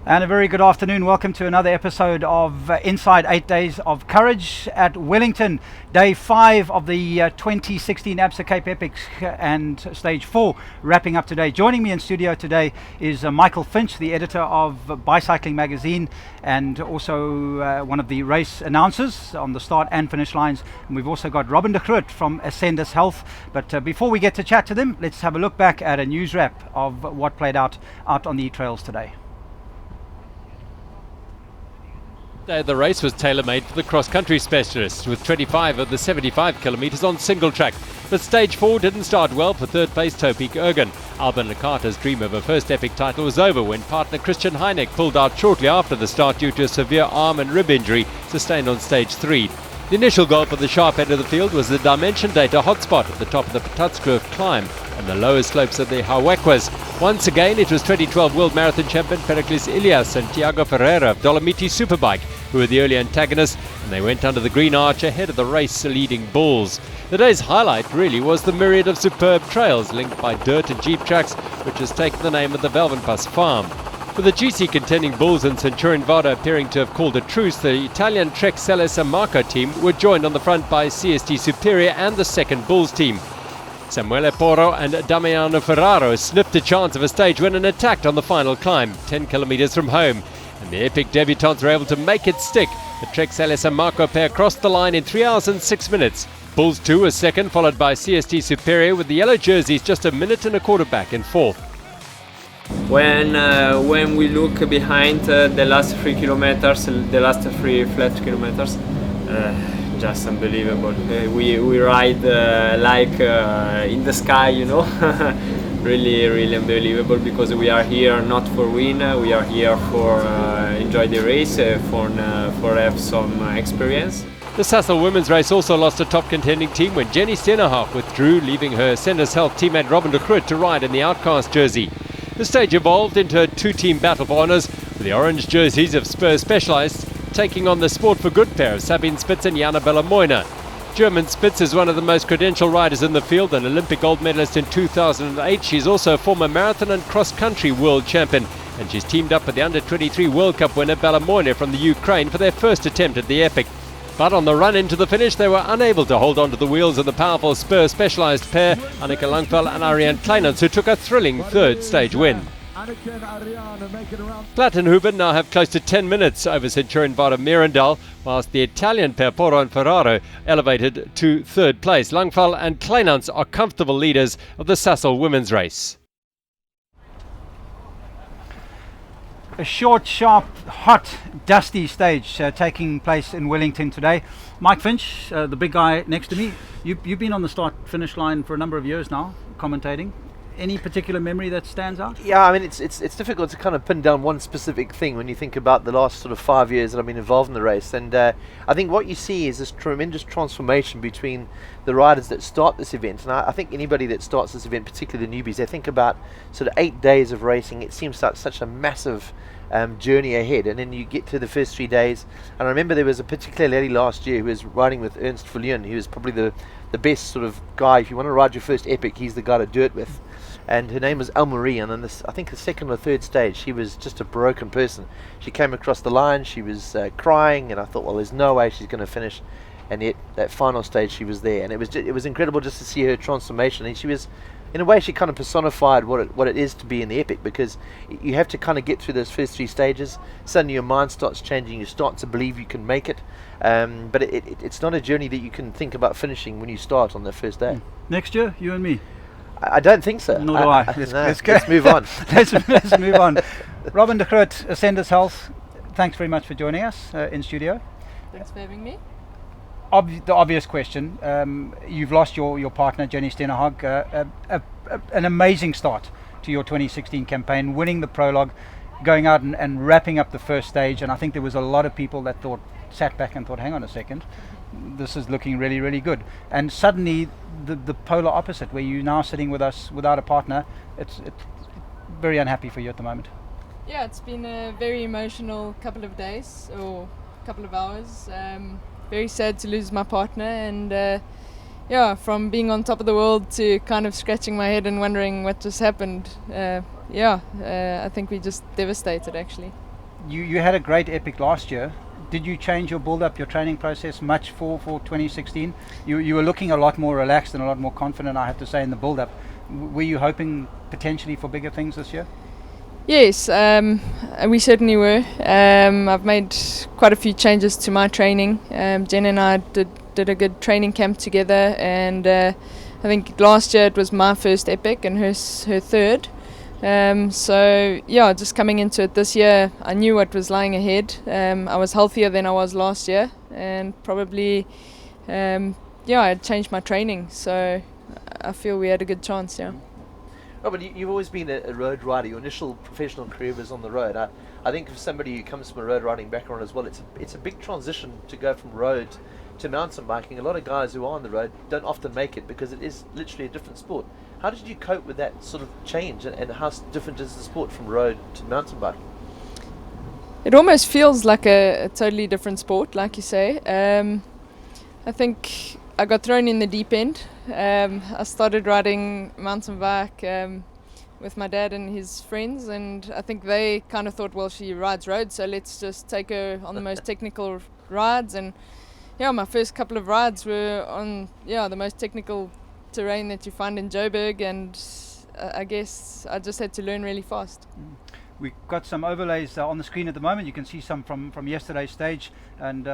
And a very good afternoon. Welcome to another episode of Inside 8 Days of Courage at Wellington. Day 5 of the 2016 Absa Cape Epics and Stage 4 wrapping up today. Joining me in studio today is Michael Finch, the editor of Bicycling Magazine and also one of the race announcers on the start and finish lines. And we've also got Robin de Groot from Ascendus Health. But before we get to chat to them, let's have a look back at a news wrap of what played out on the trails today. The race was tailor-made for the cross-country specialists, with 25 of the 75 kilometres on single track. But Stage 4 didn't start well for third-place Topik Ergen. Alban Lecata's dream of a first epic title was over when partner Christian Heineck pulled out shortly after the start due to a severe arm and rib injury sustained on Stage 3. The initial goal for the sharp end of the field was the Dimension Data hotspot at the top of the Patatskloof climb and the lower slopes of the Hawekwas. Once again, it was 2012 World Marathon champion Pericles Ilias and Tiago Ferreira of Dolomiti Superbike who were the early antagonists, and they went under the green arch ahead of the race-leading bulls. The day's highlight really was the myriad of superb trails linked by dirt and jeep tracks, which has taken the name of the Velvenpass farm. With the GC contending bulls and Centurion Vado appearing to have called a truce, the Italian Trek Selle San Marco team were joined on the front by CST Superior and the second bulls team. Samuele Porro and Damiano Ferraro sniffed a chance of a stage win and attacked on the final climb, 10 kilometres from home. And the epic debutantes were able to make it stick. The Trek Selle San Marco pair crossed the line in 3 hours and 6 minutes. Bulls 2 was second, followed by CST Superior, with the yellow jerseys just a minute and a quarter back in fourth. When we look behind the last 3 kilometers, the last 3 flat kilometers, just unbelievable. We ride like in the sky, you know. Really unbelievable, because we are here not for win, we are here for enjoy the race, for have some experience. The Sasol women's race also lost a top contending team when Jenny Steenenhoff withdrew, leaving her Ascendus Health teammate Robin de Groot to ride in the Outcast jersey. The stage evolved into a two-team battle for honours, with the orange jerseys of Spur Specialized taking on the Sport for Good pair of Sabine Spitz and Jana Bellamoina. German Spitz is one of the most credentialed riders in the field, an Olympic gold medalist in 2008. She's also a former marathon and cross-country world champion, and she's teamed up with the Under-23 World Cup winner Bellamoina from the Ukraine for their first attempt at the epic. But on the run into the finish, they were unable to hold on to the wheels of the powerful Spur Specialized pair, Anneke Langveld and Ariane Kleinans, who took a thrilling third stage win. Plattenhuben now have close to 10 minutes over Centurion Vado Mirandal, whilst the Italian pair Porro and Ferraro elevated to third place. Langveld and Kleinans are comfortable leaders of the Sasol women's race. A short, sharp, hot, dusty stage taking place in Wellington today. Mike Finch, the big guy next to me, you've been on the start-finish line for a number of years now, commentating. Any particular memory that stands out? Yeah, I mean, it's difficult to kind of pin down one specific thing when you think about the last sort of 5 years that I've been involved in the race. And I think what you see is this tremendous transformation between the riders that start this event. And I think anybody that starts this event, particularly the newbies, they think about sort of 8 days of racing. It seems like such a massive journey ahead, and then you get to the first 3 days. And I remember there was a particular lady last year who was riding with Ernst Verleun, who was probably the best sort of guy. If you want to ride your first epic, he's the guy to do it with. And her name was Elmarie, and on this, I think the second or third stage, she was just a broken person. She came across the line, she was crying, and I thought, well, there's no way she's going to finish. And yet, that final stage, she was there, and it was incredible just to see her transformation. And she was, in a way, she kind of personified what it is to be in the epic, because you have to kind of get through those first 3 stages. Suddenly, your mind starts changing. You start to believe you can make it, but it's not a journey that you can think about finishing when you start on the first day. Next year, you and me. I don't think so. Nor do I. Let's move on. let's move on. Robin de Groot, Ascendus Health, thanks very much for joining us in studio. Thanks for having me. The obvious question, you've lost your partner, Jenny Steenenhoff, an amazing start to your 2016 campaign, winning the prologue, going out and wrapping up the first stage, and I think there was a lot of people that sat back and thought, hang on a second, this is looking really, really good. And suddenly the polar opposite, where you're now sitting with us without a partner, it's very unhappy for you at the moment. Yeah, it's been a very emotional couple of days or couple of hours. Very sad to lose my partner, and from being on top of the world to kind of scratching my head and wondering what just happened. I think we're just devastated, actually. you had a great epic last year. Did you change your build-up, your training process much for 2016? You were looking a lot more relaxed and a lot more confident, I have to say, in the build-up. Were you hoping potentially for bigger things this year? Yes, we certainly were. I've made quite a few changes to my training. Jen and I did a good training camp together, and I think last year it was my first epic and her third. So yeah, just coming into it this year, I knew what was lying ahead. I was healthier than I was last year, and probably I had changed my training, so I feel we had a good chance. Yeah. Robert, you've always been a road rider. Your initial professional career was on the road. I think for somebody who comes from a road riding background as well, it's a big transition to go from road to mountain biking. A lot of guys who are on the road don't often make it because it is literally a different sport. How did you cope with that sort of change, and how different is the sport from road to mountain biking? It almost feels like a totally different sport, like you say. I think I got thrown in the deep end. I started riding mountain bike with my dad and his friends, and I think they kind of thought, well, she rides road, so let's just take her on the most technical rides. And yeah, my first couple of rides were on the most technical terrain that you find in Joburg, and I guess I just had to learn really fast. We've got some overlays on the screen at the moment. You can see some from yesterday's stage, and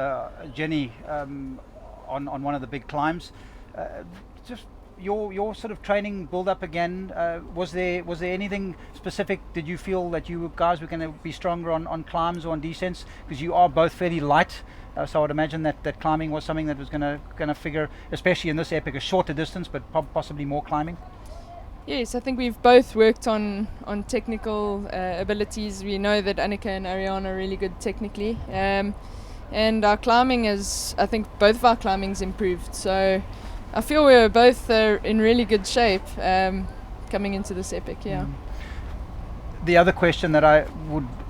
Jenny on one of the big climbs. Just your sort of training build up again. Was there anything specific? Did you feel that you guys were going to be stronger on climbs or on descents? Because you are both fairly light. So I would imagine that climbing was something that was going to figure, especially in this epic, a shorter distance, but possibly more climbing. Yes, I think we've both worked on technical abilities. We know that Annika and Ariane are really good technically, and our climbing I think both of our climbing's improved. So I feel we're both in really good shape coming into this epic. Yeah. The other question that I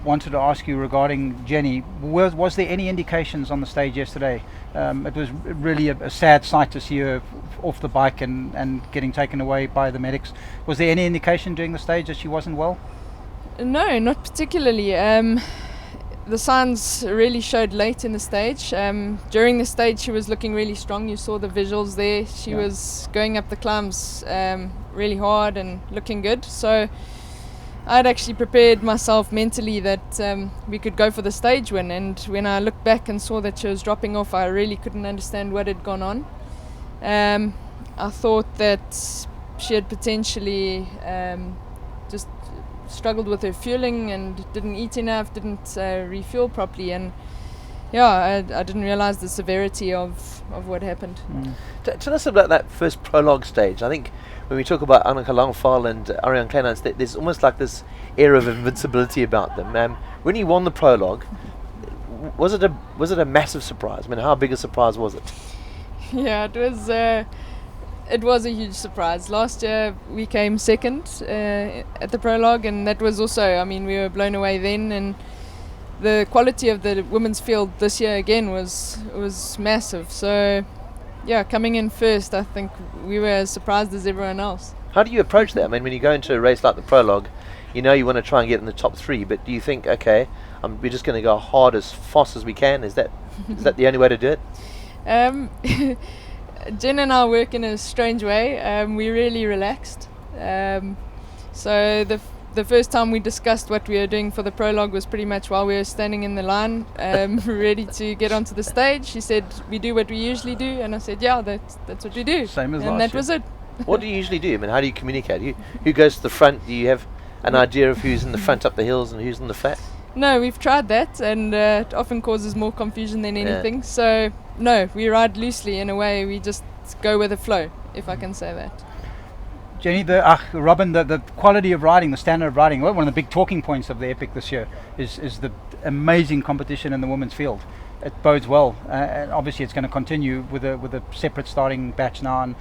wanted to ask you regarding Jenny, was there any indications on the stage yesterday? It was really a sad sight to see her off the bike and getting taken away by the medics. Was there any indication during the stage that she wasn't well? No, not particularly. The signs really showed late in the stage. During the stage she was looking really strong. You saw the visuals there. She was going up the climbs really hard and looking good. So I'd actually prepared myself mentally that we could go for the stage win, and when I looked back and saw that she was dropping off, I really couldn't understand what had gone on. I thought that she had potentially just struggled with her fueling and didn't eat enough, didn't refuel properly, and I didn't realize the severity of what happened. Tell us about that first prologue stage. I think when we talk about Annika Langfall and Ariane Kleinhans, there's almost like this air of invincibility about them. When you won the prologue, was it a massive surprise? I mean, how big a surprise was it? Yeah, it was a huge surprise. Last year we came second at the prologue, and that was also, we were blown away then, and the quality of the women's field this year again was massive. So coming in first, I think we were as surprised as everyone else. How do you approach that? I mean, when you go into a race like the prologue, you want to try and get in the top three, but do you think, okay, we're just going to go hard as fast as we can? Is that the only way to do it? Jen and I work in a strange way. We're really relaxed. So the first time we discussed what we were doing for the prologue was pretty much while we were standing in the line, ready to get onto the stage. She said, we do what we usually do, and I said, that's what we do. Same as and last that was it. What do you usually do? I mean, how do you communicate? Who goes to the front? Do you have an idea of who's in the front up the hills and who's in the flat? No, we've tried that, and it often causes more confusion than anything. So no, we ride loosely in a way. We just go with the flow, if I can say that. Jenny, Robin, the quality of riding, the standard of riding, one of the big talking points of the Epic this year is the amazing competition in the women's field. It bodes well, and obviously it's going to continue with a separate starting batch now, and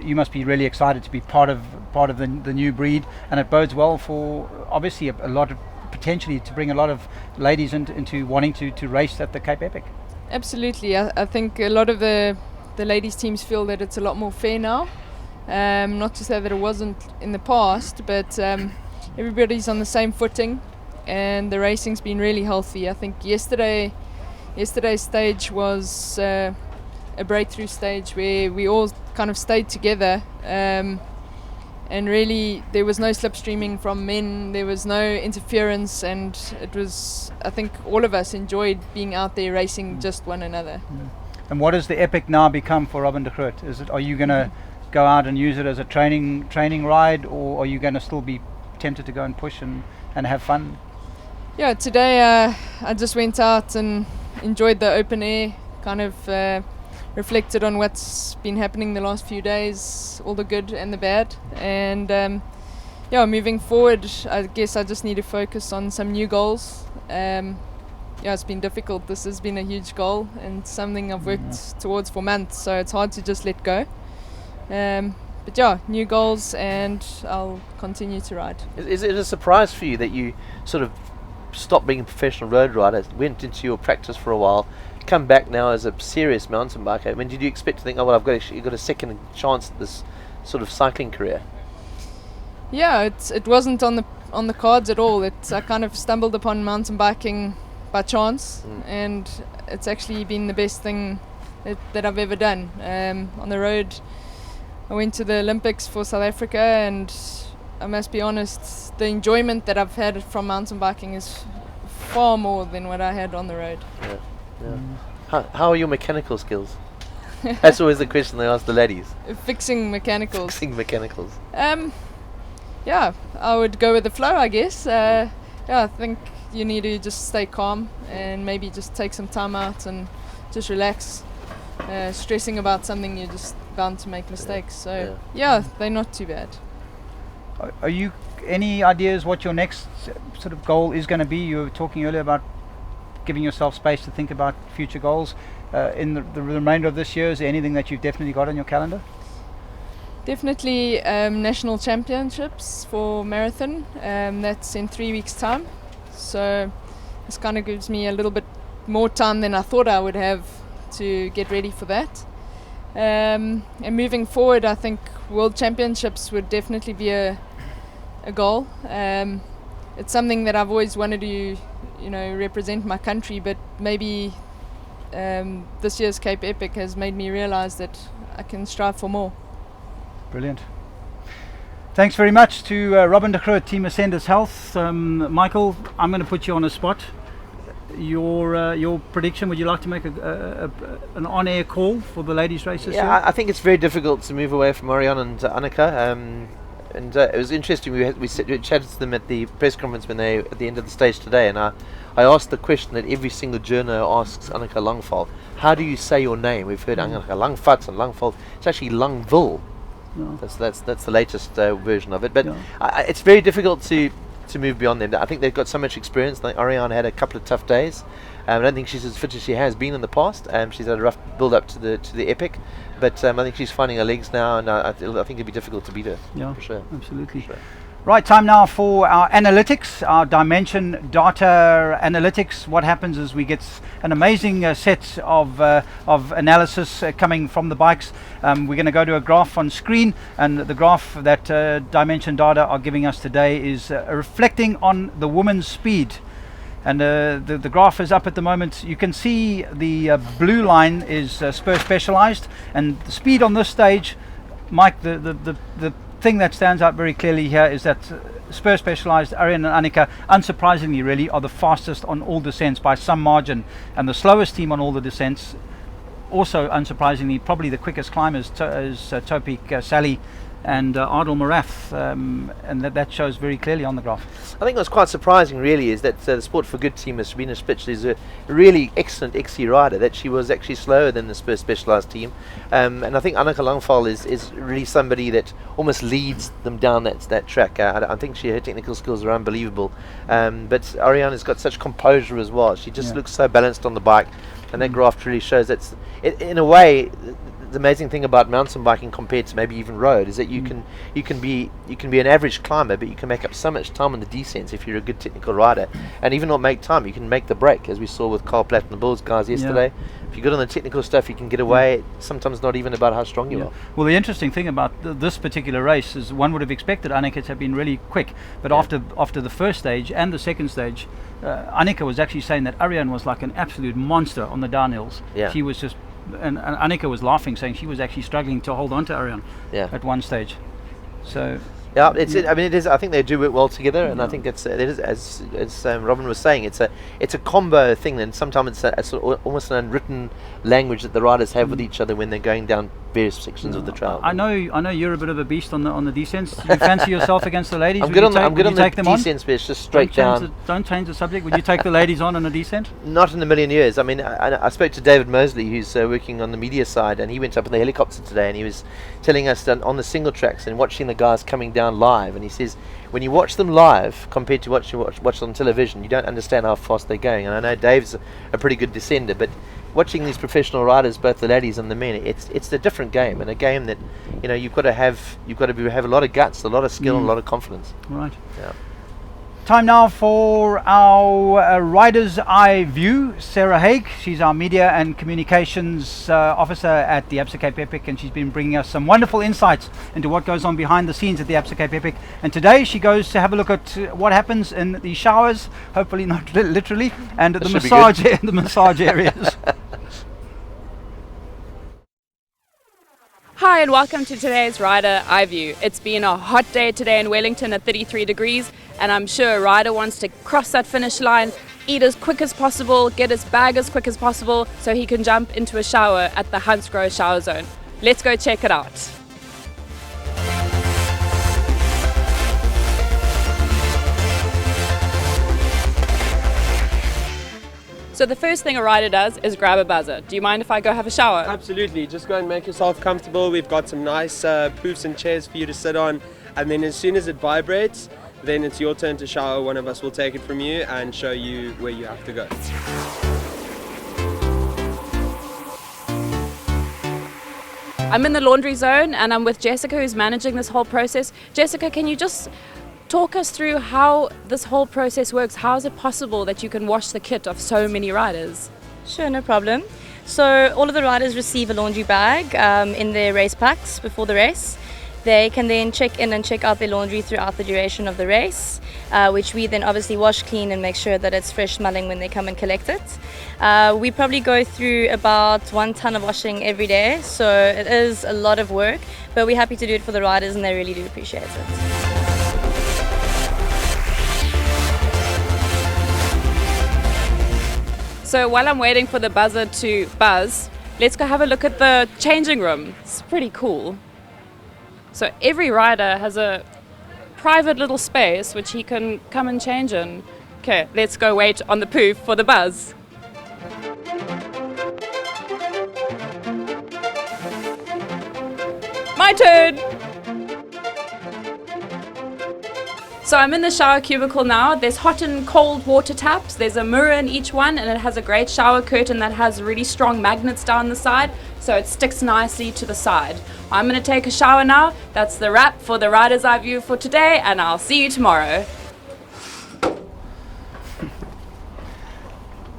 you must be really excited to be part of the new breed, and it bodes well for obviously a lot of potentially to bring a lot of ladies into wanting to race at the Cape Epic. Absolutely, I think a lot of the ladies teams feel that it's a lot more fair now. Not to say that it wasn't in the past, but everybody's on the same footing, and the racing's been really healthy. I think yesterday's stage was a breakthrough stage where we all kind of stayed together, and really there was no slipstreaming from men, there was no interference, and it was, I think all of us enjoyed being out there racing just one another. And what has the Epic now become for Robin de Groot? Are you going to go out and use it as a training ride, or are you going to still be tempted to go and push and have fun? Yeah, today I just went out and enjoyed the open air, kind of reflected on what's been happening the last few days, all the good and the bad, and moving forward I guess I just need to focus on some new goals. It's been difficult. This has been a huge goal and something I've worked towards for months, so it's hard to just let go. But yeah, new goals, and I'll continue to ride. Is it a surprise for you that you sort of stopped being a professional road rider, went into your practice for a while, come back now as a serious mountain biker? I mean, did you expect to think, oh well, you've got a second chance at this sort of cycling career? Yeah, it wasn't on the cards at all. I kind of stumbled upon mountain biking by chance, and it's actually been the best thing that I've ever done. On the road, I went to the Olympics for South Africa, and I must be honest, the enjoyment that I've had from mountain biking is far more than what I had on the road. How are your mechanical skills? That's always the question they ask the ladies. Fixing mechanicals. Fixing mechanicals. Yeah, I would go with the flow, I guess. I think you need to just stay calm and maybe just take some time out and just relax. Stressing about something, you're just bound to make mistakes. So they're not too bad. Are you any ideas what your next sort of goal is going to be? You were talking earlier about giving yourself space to think about future goals. In the remainder of this year, is there anything that you've definitely got on your calendar? Definitely national championships for marathon. That's in 3 weeks' time. So this kind of gives me a little bit more time than I thought I would have to get ready for that. And moving forward, I think World Championships would definitely be a goal. It's something that I've always wanted to, represent my country, but maybe this year's Cape Epic has made me realize that I can strive for more. Brilliant. Thanks very much to Robin de Groot, Team Ascenders Health. Michael, I'm going to put you on the spot. Your prediction, would you like to make an on-air call for the ladies' races? Yeah, I think it's very difficult to move away from Ariane and Annika. And it was interesting, we chatted to them at the press conference when they at the end of the stage today, and I asked the question that every single journo asks Annika Langveld: how do you say your name? We've heard Annika Langvat and Langveld. It's actually Langville. No. That's the latest version of it, but it's very difficult to move beyond them. I think they've got so much experience. Like Ariane had a couple of tough days. I don't think she's as fit as she has been in the past. She's had a rough build up to the Epic, but I think she's finding her legs now, and I think it'd be difficult to beat her. Yeah, for sure. Absolutely. For sure. Right, time now for our analytics, our Dimension data analytics. What happens is we get an amazing set of analysis coming from the bikes. We're going to go to a graph on screen, and the graph that Dimension data are giving us today is reflecting on the women's speed. And the graph is up at the moment. You can see the blue line is Spur Specialized, and the speed on this stage, Mike, the thing that stands out very clearly here is that Spur Specialized, Ariane and Annika, unsurprisingly really, are the fastest on all descents by some margin, and the slowest team on all the descents, also unsurprisingly, probably the quickest climbers is Topik Sally and Ardal Morath, and that shows very clearly on the graph. I think what's quite surprising really is that the Sport for Good team, as Sabina Spitz, is a really excellent XC rider, that she was actually slower than the Spur Specialized team, and I think Annika Langveld is really somebody that almost leads them down that track. I think her technical skills are unbelievable, but Ariane has got such composure as well. She just looks so balanced on the bike, and that graph really shows that in a way the amazing thing about mountain biking compared to maybe even road is that you can be an average climber, but you can make up so much time on the descents if you're a good technical rider, and even not make time, you can make the break, as we saw with Carl Platt and the Bulls guys yesterday. If you're good on the technical stuff, you can get away. Sometimes not even about how strong you are. Well, the interesting thing about this particular race is one would have expected Anneke to have been really quick, but after the first stage and the second stage, Anneke was actually saying that Ariane was like an absolute monster on the downhills. Yeah. She was just, and Anneke was laughing, saying she was actually struggling to hold on to Ariane at one stage. So. Yeah, it is. I think they do it well together, and I think it is, as Robin was saying, it's a combo thing, and sometimes it's almost an unwritten language that the riders have with each other when they're going down various sections of the trail. I know you're a bit of a beast on the descents. You fancy yourself against the ladies? I'm good on the descents, but it's just straight down. Don't change the subject. Would you take the ladies on a descent? Not in a million years. I mean, I spoke to David Mosley, who's working on the media side, and he went up in the helicopter today, and he was telling us that on the single tracks and watching the guys coming down live, and he says when you watch them live compared to what you watch on television, you don't understand how fast they're going. And I know Dave's a pretty good descender, but watching these professional riders, both the ladies and the men, it's a different game, and a game that you've got to have a lot of guts, a lot of skill, and a lot of confidence. Right. Yeah. Time now for our Rider's Eye View. Sarah Haig, she's our Media and Communications Officer at the Absa Cape Epic, and she's been bringing us some wonderful insights into what goes on behind the scenes at the Absa Cape Epic. And today she goes to have a look at what happens in the showers, hopefully not literally, and the massage areas. Hi and welcome to today's Rider Eye View. It's been a hot day today in Wellington at 33 degrees, and I'm sure a rider wants to cross that finish line, eat as quick as possible, get his bag as quick as possible so he can jump into a shower at the Huntsgrove Shower Zone. Let's go check it out. So the first thing a rider does is grab a buzzer. Do you mind if I go have a shower? Absolutely, just go and make yourself comfortable. We've got some nice poofs and chairs for you to sit on, and then as soon as it vibrates, then it's your turn to shower. One of us will take it from you and show you where you have to go. I'm in the laundry zone and I'm with Jessica, who's managing this whole process. Jessica, can you just talk us through how this whole process works? How is it possible that you can wash the kit of so many riders? Sure, no problem. So all of the riders receive a laundry bag in their race packs before the race. They can then check in and check out their laundry throughout the duration of the race, which we then obviously wash clean and make sure that it's fresh smelling when they come and collect it. We probably go through about 1 ton of washing every day, so it is a lot of work, but we're happy to do it for the riders and they really do appreciate it. So while I'm waiting for the buzzer to buzz, let's go have a look at the changing room. It's pretty cool. So every rider has a private little space which he can come and change in. Okay, let's go wait on the poof for the buzz. My turn! So I'm in the shower cubicle now. There's hot and cold water taps. There's a mirror in each one, and it has a great shower curtain that has really strong magnets down the side, so it sticks nicely to the side. I'm going to take a shower now. That's the wrap for the Rider's Eye View for today, and I'll see you tomorrow.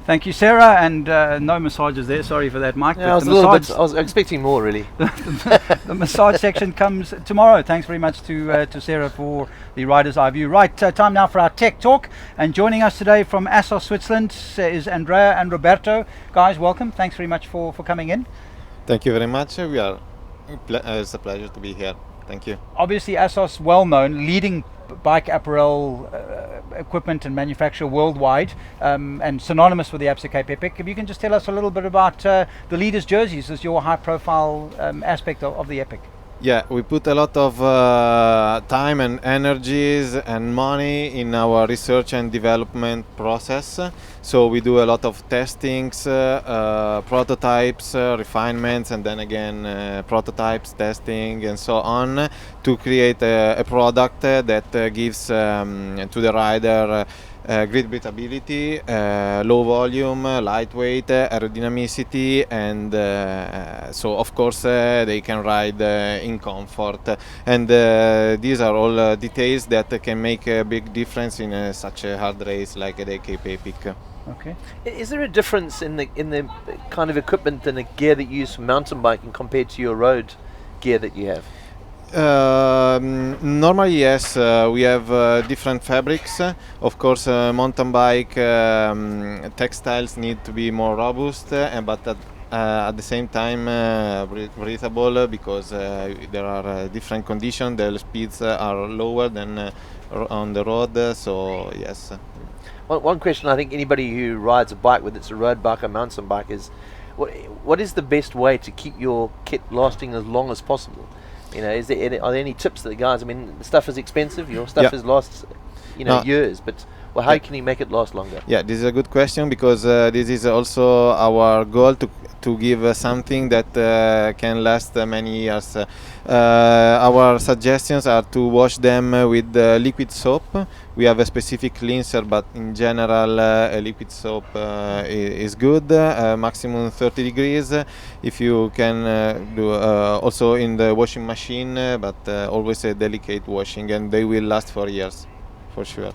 Thank you, Sarah, and no massages there. Sorry for that, Mike. Yeah, I was expecting more, really. The massage section comes tomorrow. Thanks very much to Sarah for the Rider's Eye View. Right, time now for our tech talk. And joining us today from ASOS Switzerland is Andrea and Roberto. Guys, welcome. Thanks very much for coming in. Thank you very much. It's a pleasure to be here. Thank you. Obviously, ASOS, well known, leading bike apparel equipment and manufacturer worldwide, and synonymous with the Absa Cape Epic. If you can just tell us a little bit about the leaders' jerseys as your high-profile aspect of the Epic. Yeah, we put a lot of time and energies and money in our research and development process. So we do a lot of testings, prototypes, refinements, and then again prototypes, testing, and so on, to create a product that gives to the rider great breathability, low volume, lightweight, aerodynamicity, and so of course they can ride in comfort. And these are all details that can make a big difference in such a hard race like the Cape Epic. Okay. Is there a difference in the kind of equipment and the gear that you use for mountain biking compared to your road gear that you have? Normally, yes, we have different fabrics. Of course, mountain bike textiles need to be more robust, but at the same time breathable, because there are different conditions. The speeds are lower than on the road, so yes. One question I think anybody who rides a bike, whether it's a road bike or mountain bike, is what is the best way to keep your kit lasting as long as possible? You know, are there any tips that the guys? I mean, the stuff is expensive. Your stuff has lost, years. But how can you make it last longer? Yeah, this is a good question, because this is also our goal to give something that can last many years. Our suggestions are to wash them with liquid soap. We have a specific cleanser, but in general a liquid soap is good, maximum 30 degrees. If you can do also in the washing machine, but always a delicate washing, and they will last for years, for sure.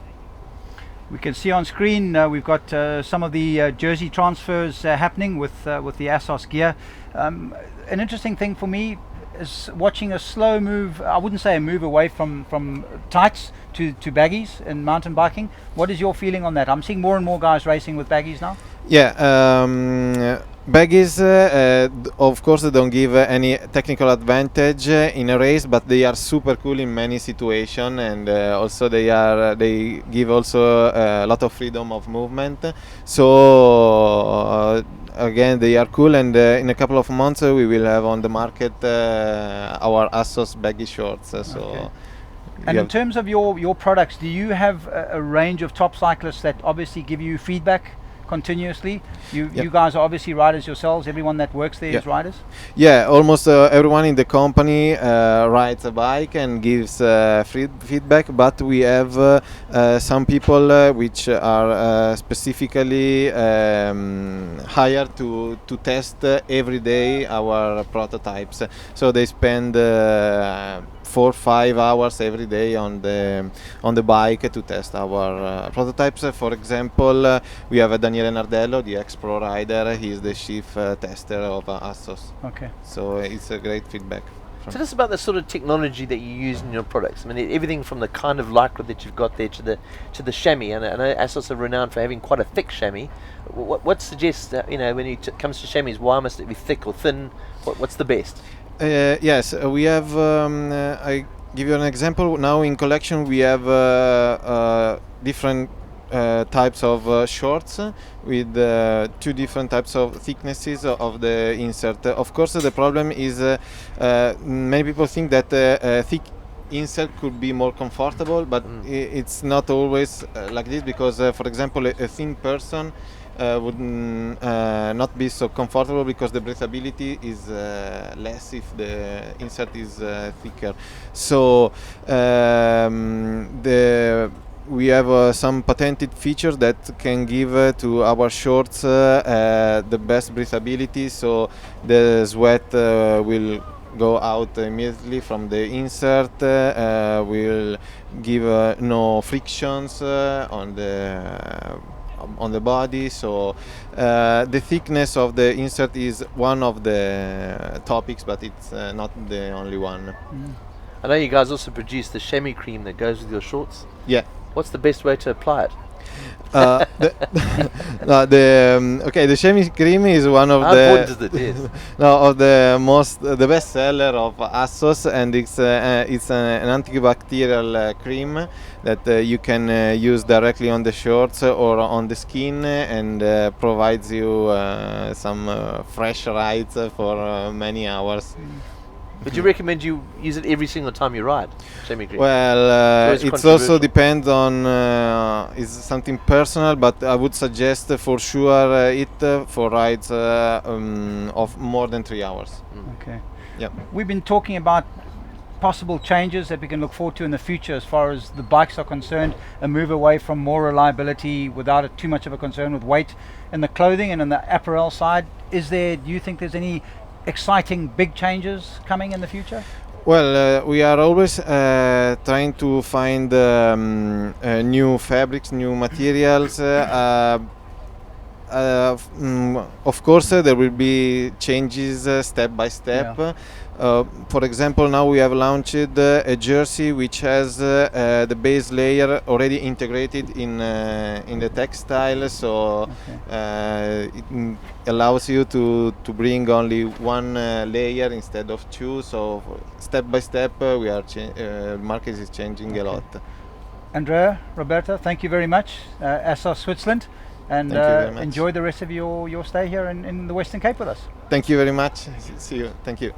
We can see on screen we've got some of the jersey transfers happening with the Assos gear. An interesting thing for me is watching a slow move. I wouldn't say a move away from tights to baggies in mountain biking. What is your feeling on that? I'm seeing more and more guys racing with baggies now. Yeah, baggies of course don't give any technical advantage in a race, but they are super cool in many situations, and also they give also a lot of freedom of movement. So again, they are cool, and in a couple of months we will have on the market our Assos baggy shorts. Okay. And in terms of your products, do you have a range of top cyclists that obviously give you feedback continuously? You guys are obviously riders yourselves. Everyone that works there is riders? Yeah, almost everyone in the company rides a bike and gives feedback, but we have some people which are specifically hired to test every day our prototypes. So they spend 4 or 5 hours every day on the bike to test our prototypes. For example, we have Daniele Nardello, the ex-pro rider. He is the chief tester of Assos. Okay. So it's a great feedback. Tell us about the sort of technology that you use in your products. I mean, everything from the kind of lycra that you've got there to the chamois. And I know Assos are renowned for having quite a thick chamois. What suggests when it comes to chamois, why must it be thick or thin? What's the best? Yes, we have. I give you an example. Now in collection we have different types of shorts with 2 different types of thicknesses of the insert. Of course, the problem is many people think that a thick insert could be more comfortable, but it's not always like this, because, for example, a thin person would not be so comfortable, because the breathability is less if the insert is thicker. So we have some patented features that can give to our shorts the best breathability, so the sweat will go out immediately from the insert, will give no frictions on the body. So the thickness of the insert is one of the topics, but it's not the only one. I know you guys also produce the chamois cream that goes with your shorts. Yeah. What's the best way to apply it? The chamois cream is one of the best seller of Assos, and it's an antibacterial cream that you can use directly on the shorts or on the skin, and provides you some fresh rides for many hours. Would you recommend you use it every single time you ride, chamois cream? Well, it also depends on is something personal, but I would suggest for sure it for rides of more than 3 hours. Okay. Yeah. We've been talking about possible changes that we can look forward to in the future as far as the bikes are concerned? A move away from more reliability without too much of a concern with weight in the clothing and in the apparel side. Do you think there's any exciting big changes coming in the future? Well, we are always trying to find new fabrics, new materials. Of course, there will be changes step by step. Yeah. For example, now we have launched a jersey which has the base layer already integrated in the textile, so it allows you to bring only one layer instead of two. So step by step, we are market is changing a lot. Andrea, Roberta, thank you very much. ASOS Switzerland, and Thank you very much. enjoy the rest of your stay here in the Western Cape with us. Thank you very much. See you. Thank you.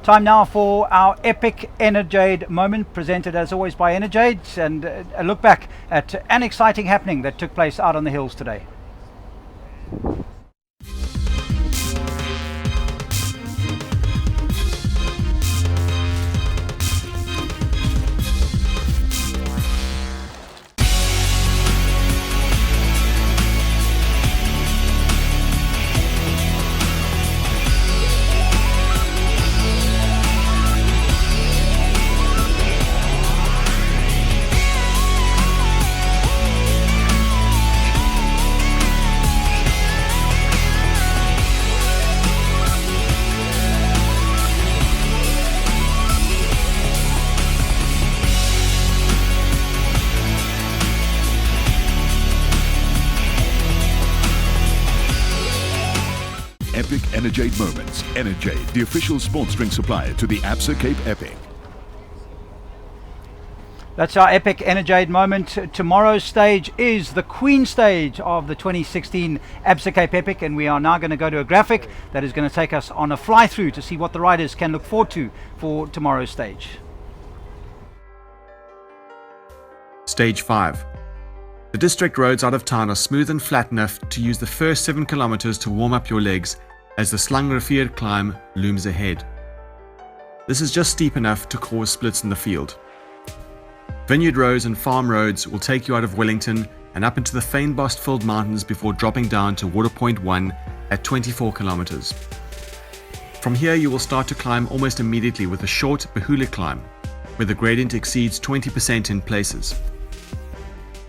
Time now for our epic Enerjade moment, presented as always by Enerjade, and a look back at an exciting happening that took place out on the hills today. Epic Enerjade moments. Enerjade, the official sports drink supplier to the Absa Cape Epic. That's our epic Enerjade moment. Tomorrow's stage is the Queen stage of the 2016 Absa Cape Epic, and we are now going to go to a graphic that is going to take us on a fly through to see what the riders can look forward to for tomorrow's stage. Stage 5. The district roads out of town are smooth and flat enough to use the first 7 kilometers to warm up your legs as the Slangenrivier climb looms ahead. This is just steep enough to cause splits in the field. Vineyard roads and farm roads will take you out of Wellington and up into the Fynbos-filled mountains before dropping down to Waterpoint 1 at 24 kilometers. From here you will start to climb almost immediately with a short Behula climb, where the gradient exceeds 20% in places.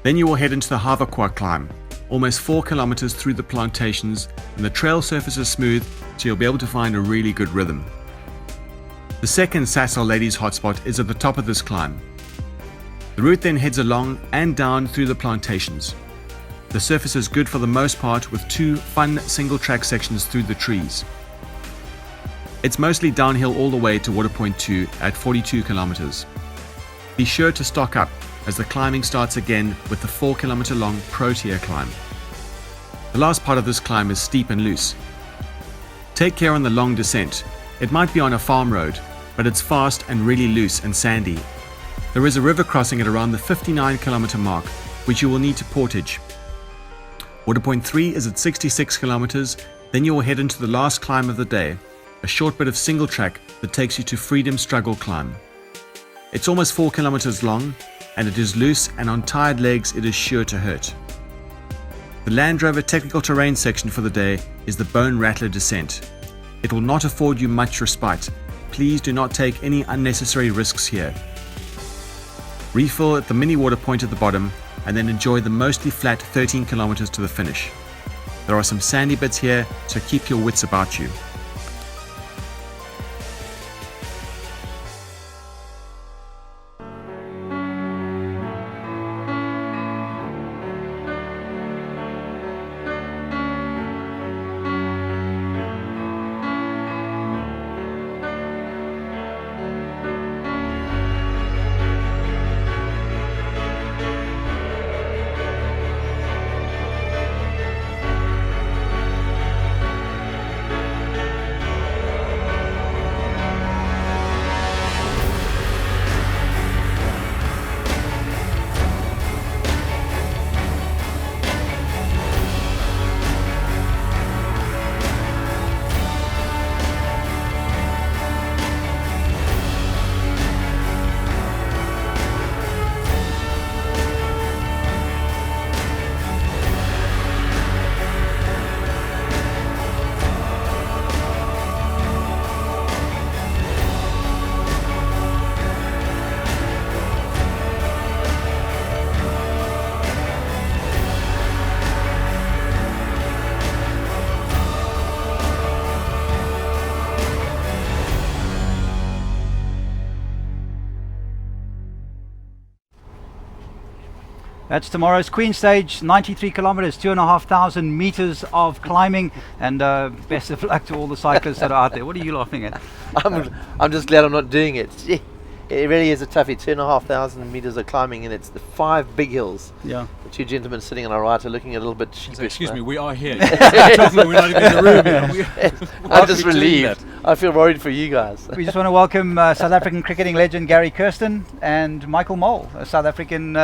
Then you will head into the Haverquark climb, almost 4 kilometers through the plantations, and the trail surface is smooth, so you'll be able to find a really good rhythm. The second Sasol Ladies hotspot is at the top of this climb. The route then heads along and down through the plantations. The surface is good for the most part, with 2 fun single track sections through the trees. It's mostly downhill all the way to Waterpoint 2 at 42 kilometers. Be sure to stock up, as the climbing starts again with the 4 kilometer long Protea climb. The last part of this climb is steep and loose. Take care on the long descent. It might be on a farm road, but it's fast and really loose and sandy. There is a river crossing at around the 59 kilometer mark, which you will need to portage. Waterpoint 3 is at 66 kilometers, then you will head into the last climb of the day, a short bit of single track that takes you to Freedom Struggle climb. It's almost 4 kilometers long, and it is loose, and on tired legs it is sure to hurt. The Land Rover technical terrain section for the day is the Bone Rattler descent. It will not afford you much respite. Please do not take any unnecessary risks here. Refill at the mini water point at the bottom, and then enjoy the mostly flat 13 kilometers to the finish. There are some sandy bits here, so keep your wits about you. That's tomorrow's Queen Stage, 93 kilometers, 2,500 meters of climbing, and best of luck to all the cyclists that are out there. What are you laughing at? I'm just glad I'm not doing it. Gee, it really is a toughie. 2,500 meters of climbing, and it's the 5 big hills. Yeah. The 2 gentlemen sitting on our right are looking a little bit sheepish. So excuse now. me, we are here. We're not even in the room. I'm just relieved. I feel worried for you guys. We just want to welcome South African cricketing legend Gary Kirsten and Michael Mole, a South African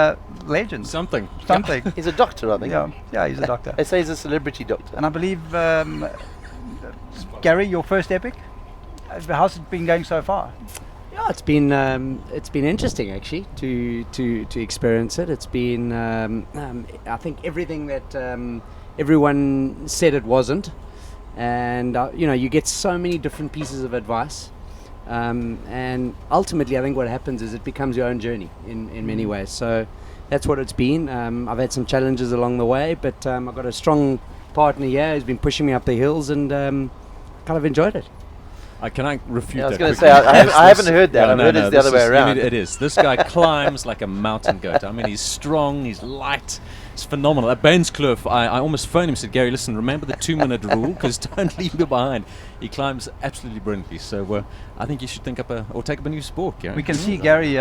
legend. Something. He's a doctor, I think. Yeah, he's a doctor. They say he's a celebrity doctor. And I believe, Gary, your first epic. How's it been going so far? Yeah, it's been interesting actually to experience it. It's been I think everything that everyone said it wasn't, and you get so many different pieces of advice, and ultimately I think what happens is it becomes your own journey in many ways. So that's what it's been. I've had some challenges along the way, but I've got a strong partner here who's been pushing me up the hills, and kind of enjoyed it. Can I refute that? I was going to say, I haven't heard that. I've heard it's the other way around. It is. This guy climbs like a mountain goat. I mean, he's strong, he's light, it's phenomenal. At Bainskloof, I almost phoned him and said, Gary, listen, remember the 2-minute rule, because don't leave me behind. He climbs absolutely brilliantly. So I think you should think up or take up a new sport, Gary. We can see Gary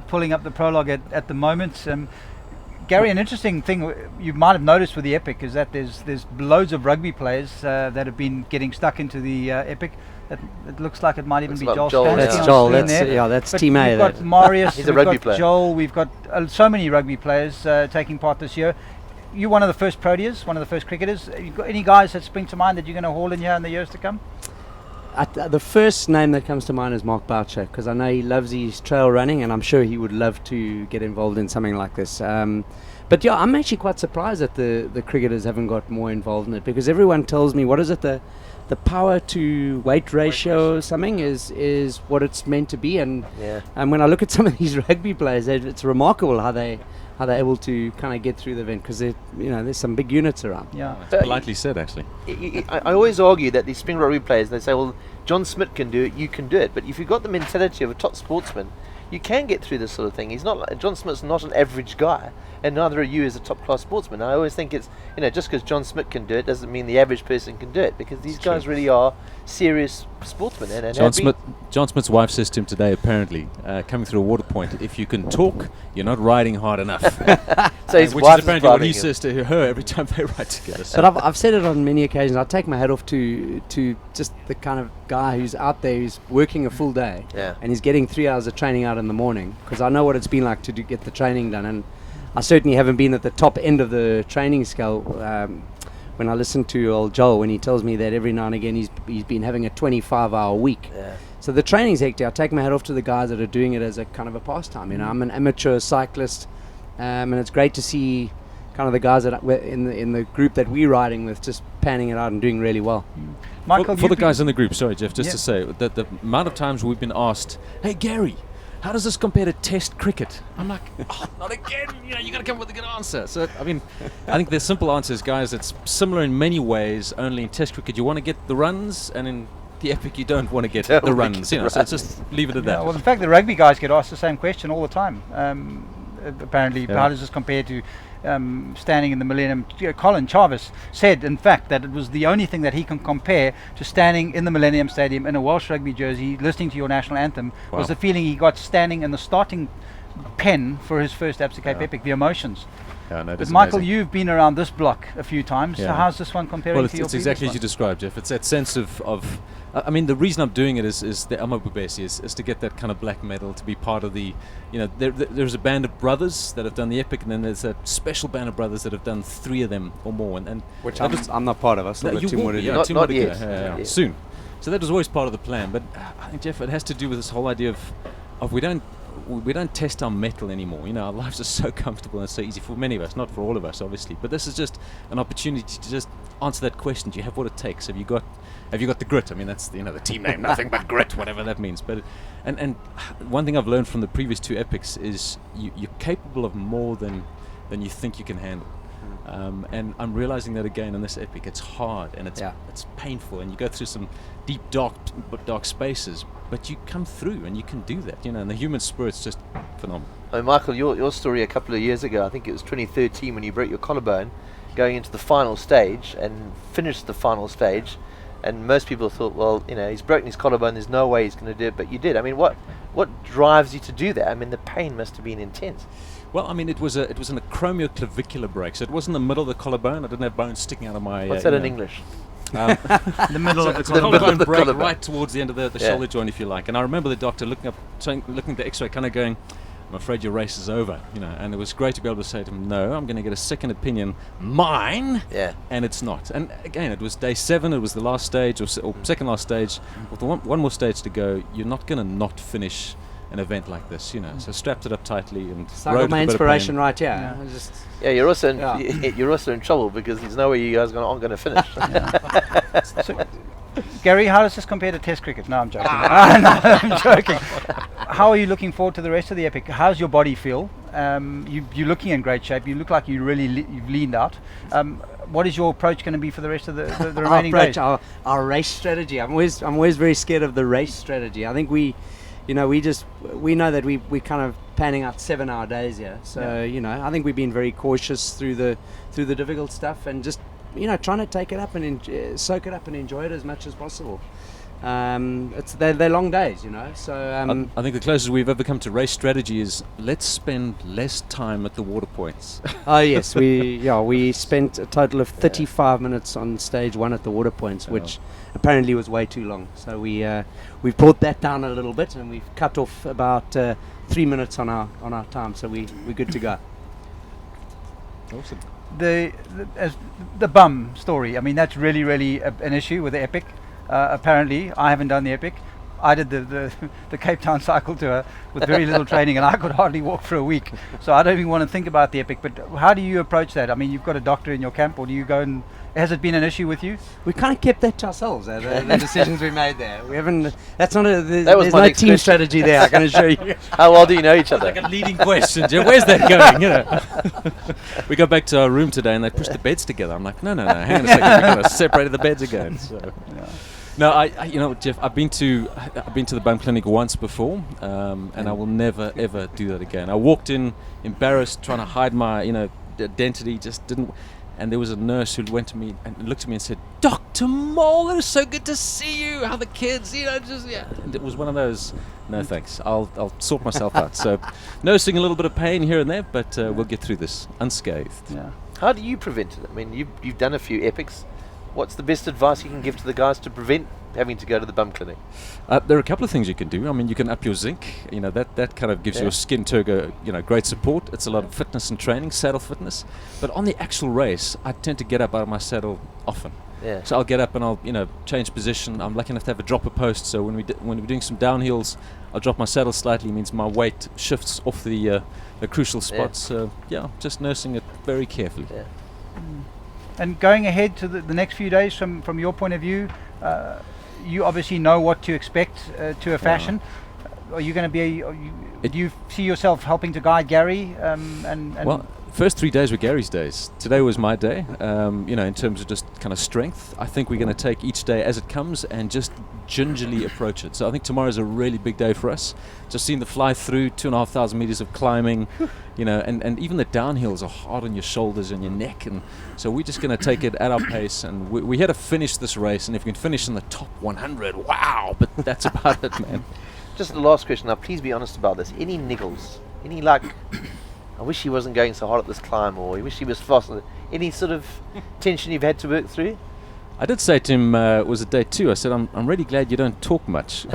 pulling up the prologue at the moment. Gary, an interesting thing you might have noticed with the Epic is that there's loads of rugby players that have been getting stuck into the Epic. It looks like it might even be Joel Stansky. That's Joel. That's Team A. We've got Marius. He's a rugby player. Joel. We've got so many rugby players taking part this year. You're one of the first Proteas, one of the first cricketers. You got any guys that spring to mind that you're going to haul in here in the years to come? The first name that comes to mind is Mark Boucher, because I know he loves his trail running, and I'm sure he would love to get involved in something like this. But yeah, I'm actually quite surprised that the cricketers haven't got more involved in it, because everyone tells me, what is it, the power to weight ratio or something is what it's meant to be, and when I look at some of these rugby players, it's remarkable how they're able to kind of get through the event, because there's some big units around. Yeah, politely said, actually. I always argue that these spring rugby players, they say, well, John Smith can do it, you can do it. But if you've got the mentality of a top sportsman, you can get through this sort of thing. John Smith's not an average guy, and neither are you as a top class sportsman. I always think it's, just because John Smith can do it doesn't mean the average person can do it, because these guys really are serious sportsmen. And John Smith's wife says to him today, apparently, coming through a water point, if you can talk, you're not riding hard enough. So his which wife is apparently what he says to her every time they ride together. So. But I've said it on many occasions. I take my hat off to just the kind of guy who's out there, who's working a full day, and he's getting 3 hours of training out in the morning, because I know what it's been like to get the training done, and I certainly haven't been at the top end of the training scale. When I listen to old Joel, when he tells me that every now and again he's been having a 25-hour week. So the training's hectic. I take my hat off to the guys that are doing it as a kind of a pastime. I'm an amateur cyclist, and it's great to see kind of the guys that in the group that we're riding with just panning it out and doing really well. Michael, for the guys in the group, sorry Jeff, just to say that the amount of times we've been asked, hey Gary, how does this compare to Test cricket? I'm like, not again. You got to come up with a good answer. So I think the simple answer is, guys, it's similar in many ways. Only in Test cricket you want to get the runs, and in the Epic you don't want to get the runs. So just leave it at that. Well, in fact, the rugby guys get asked the same question all the time. Apparently, how does this compare to standing in the Millennium? Colin Jarvis said, in fact, that it was the only thing that he can compare to standing in the Millennium Stadium in a Welsh rugby jersey, listening to your national anthem, was the feeling he got standing in the starting pen for his first Absa Cape Epic, the emotions. But Michael, amazing. You've been around this block a few times. So how's this one comparing to your it's exactly as you described, Jeff. It's that sense of the reason I'm doing it is the Amabubesi is to get that kind of black medal, to be part of the, there's a band of brothers that have done the Epic, and then there's a special band of brothers that have done 3 of them or more, and which I'm not part of. I still got 2 more to do. Not yet. Soon. So that was always part of the plan. But I think, Jeff, it has to do with this whole idea of we don't test our mettle anymore. Our lives are so comfortable and so easy for many of us, not for all of us, obviously. But this is just an opportunity to just answer that question. Do you have what it takes? Have you got the grit? I mean, that's the team name, nothing but grit, whatever that means. But and one thing I've learned from the previous 2 epics is you're capable of more than you think you can handle. And I'm realizing that again in this epic. It's hard and it's painful, and you go through some deep dark spaces, but you come through and you can do that, and the human spirit's just phenomenal. Oh, Michael, your story a couple of years ago, I think it was 2013 when you broke your collarbone, going into the final stage and finished the final stage, and most people thought, well, he's broken his collarbone, there's no way he's going to do it, but you did. I mean, what drives you to do that? I mean, the pain must have been intense. Well, I mean, it was an acromioclavicular break, so it wasn't the middle of the collarbone. I didn't have bones sticking out of my. What's that in English? The middle of the collarbone break, right towards the end of the shoulder joint, if you like. And I remember the doctor looking at the X-ray, kind of going, "I'm afraid your race is over," And it was great to be able to say to him, "No, I'm going to get a second opinion, mine." Yeah. And it's not. And again, it was day 7. It was the last stage, or second last stage. With one more stage to go, you're not going to not finish an event like this, So strapped it up tightly and rode my with a bit of inspiration, pain. right? Yeah. You're also in trouble because there's no way you guys aren't going to finish. So, Gary, how does this compare to Test cricket? No, I'm joking. No, I'm joking. How are you looking forward to the rest of the epic? How's your body feel? You're looking in great shape. You look like you really you've leaned out. What is your approach going to be for the rest of the remaining days? Our race strategy. I'm always very scared of the race strategy. I think we know that we kind of panning out 7-hour days here. So I think we've been very cautious through the difficult stuff and just trying to take it up and soak it up and enjoy it as much as possible. They're long days, So I think the closest we've ever come to race strategy is let's spend less time at the water points. Oh yes, we spent a total of 35 minutes on stage 1 at the water points, which apparently was way too long. So we've brought that down a little bit, and we've cut off about 3 minutes on our time. So we're good to go. Awesome. The bum story. I mean, that's really an issue with the epic. Apparently, I haven't done the epic. I did the Cape Town cycle tour with very little training, and I could hardly walk for a week. So I don't even want to think about the epic. But how do you approach that? I mean, you've got a doctor in your camp, or do you go and? Has it been an issue with you? We kind of kept that to ourselves. The decisions we made there. We haven't. That's not a. That was there's my no next team question. strategy there. I can assure you. How well do you know each other? Like a leading question. Where's that going? We go back to our room today, and they push the beds together. I'm like, no, hang on a second. We're going to separate the beds again. So. No, I Jeff, I've been to the bum clinic once before, and I will never ever do that again. I walked in embarrassed, trying to hide my identity, just didn't. And there was a nurse who went to me and looked at me and said, "Dr. Mole, it is so good to see you. How the kids, And it was one of those. No thanks. I'll sort myself out. So, nursing a little bit of pain here and there, but we'll get through this unscathed. Yeah. How do you prevent it? I mean, you've done a few epics. What's the best advice you can give to the guys to prevent having to go to the bum clinic? There are a couple of things you can do. I mean, you can up your zinc. That kind of gives your skin turgor, great support. It's a lot of fitness and training, saddle fitness. But on the actual race, I tend to get up out of my saddle often. Yeah. So I'll get up and I'll change position. I'm lucky enough to have a dropper post. So when we're doing some downhills, I'll drop my saddle slightly. It means my weight shifts off the crucial spots. So just nursing it very carefully. Yeah. And going ahead to the next few days, from your point of view, you obviously know what to expect to a fashion. Are you going to be? Do you see yourself helping to guide Gary? Well, first 3 days were Gary's days. Today was my day. In terms of just kind of strength, I think we're going to take each day as it comes and just gingerly approach it. So I think tomorrow's a really big day for us. Just seeing the fly through 2,500 meters of climbing, and even the downhills are hard on your shoulders and your neck, and so we're just going to take it at our pace. And we had to finish this race, and if we can finish in the top 100, wow! But that's about it, man. Just the last question. Now, please be honest about this. Any niggles? Any I wish he wasn't going so hard at this climb, or I wish he was faster. Any sort of tension you've had to work through? I did say to him, it was at day 2, I said, I'm really glad you don't talk much.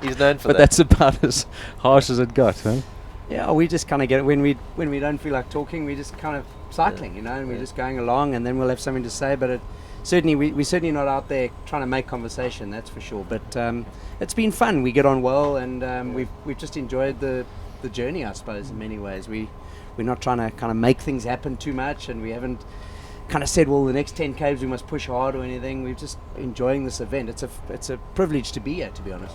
He's known for but that. That's about as harsh as it got, huh? Yeah, we just kind of get it when we don't feel like talking, we just kind of cycling, and we're just going along, and then we'll have something to say. But we're certainly not out there trying to make conversation, that's for sure. But it's been fun. We get on well, and we've just enjoyed the journey, I suppose, in many ways. We're not trying to kind of make things happen too much, and we haven't kind of said, well, the next 10 Ks we must push hard or anything. We're just enjoying this event. It's a privilege to be here, to be honest.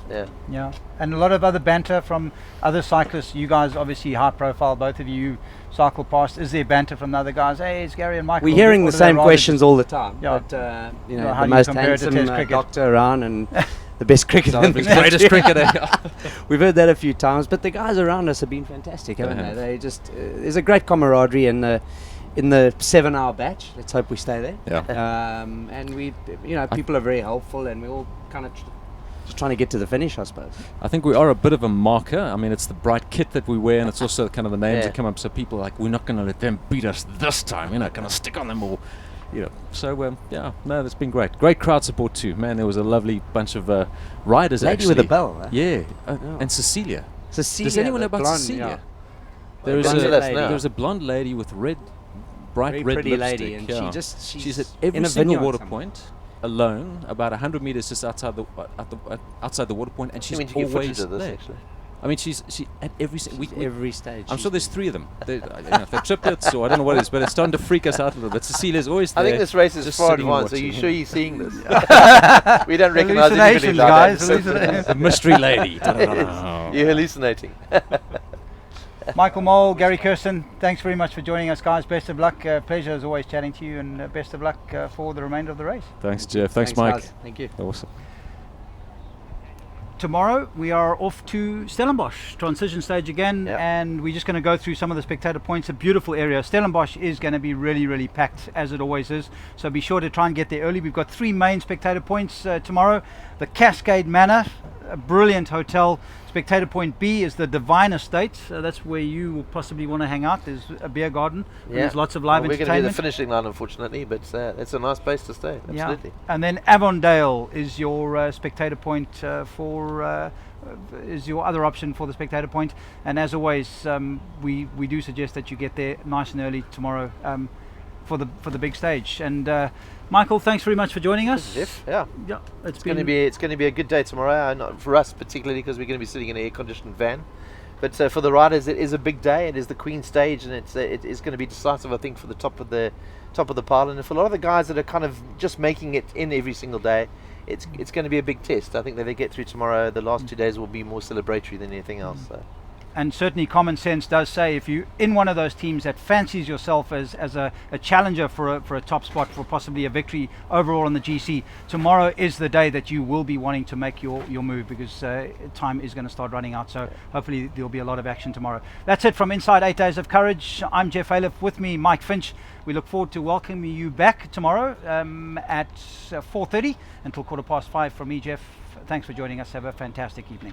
Yeah, and a lot of other banter from other cyclists. You guys obviously high profile, both of you cycle past. Is there banter from the other guys? Hey, it's Gary and Michael. We're hearing the same questions all the time. Yeah. But how the do you most compare it to handsome Test cricket? doctor around, and the best cricketer South in the Africa's greatest cricketer. We've heard that a few times, but the guys around us have been fantastic, haven't they? They just there's a great camaraderie in the 7-hour batch. Let's hope we stay there. Yeah. And we, people are very helpful, and we're all kind of just trying to get to the finish, I suppose. I think we are a bit of a marker. I mean, it's the bright kit that we wear, and it's also kind of the names that come up. So people are like, we're not going to let them beat us this time. Going to stick on them all. So it's been great. Great crowd support too, man. There was a lovely bunch of riders. Lady actually. with a bell, huh? Yeah, and Cecilia. Does anyone know about blonde, Cecilia? Yeah. There's a blonde lady with bright very red pretty lipstick. lady, and she's at in every a single vineyard water somewhere. point, alone, about 100 meters just outside the outside the water point, and she's you get footage always of this, there. actually. I mean, she at every every stage. I'm sure there's 3 of them. They're triplets, or I don't know what it is, but it's starting to freak us out a little bit. Cecilia's always there. I think this race is just far sitting and advanced. Are you watching. sure you're seeing this? We don't recognize anybody like that. The mystery lady. You're hallucinating. Michael Mole, Gary Kirsten, thanks very much for joining us, guys. Best of luck. Pleasure as always chatting to you, and best of luck for the remainder of the race. Thanks, Jeff. Thanks Mike. Guys. Thank you. Awesome. Tomorrow we are off to Stellenbosch, transition stage again, and we're just going to go through some of the spectator points. A beautiful area. Stellenbosch is going to be really, really packed, as it always is, so be sure to try and get there early. We've got 3 main spectator points tomorrow. The Cascade Manor, a brilliant hotel. Spectator point B is the Divine Estate. That's where you will possibly want to hang out. There's a beer garden. And there's lots of live We're entertainment. going to be the finishing line, unfortunately, but it's a nice place to stay. Absolutely. Yeah. And then Avondale is your spectator point is your other option for the spectator point. And as always, we do suggest that you get there nice and early tomorrow for the big stage. And Michael, thanks very much for joining us. Jeff, it's going to be a good day tomorrow. Not for us particularly, because we're going to be sitting in an air-conditioned van. But for the riders, it is a big day. It is the Queen Stage, and it is going to be decisive, I think, for the top of the pile. And for a lot of the guys that are kind of just making it in every single day, it's going to be a big test. I think that they get through tomorrow. The last 2 days will be more celebratory than anything else. So. And certainly common sense does say, if you're in one of those teams that fancies yourself as a challenger for a top spot, for possibly a victory overall in the GC, tomorrow is the day that you will be wanting to make your move, because time is going to start running out. So hopefully there'll be a lot of action tomorrow. That's it from Inside 8 Days of Courage. I'm Jeff Aliff, with me Mike Finch. We look forward to welcoming you back tomorrow at 4:30 until 5:15 from me, Jeff. Thanks for joining us. Have a fantastic evening.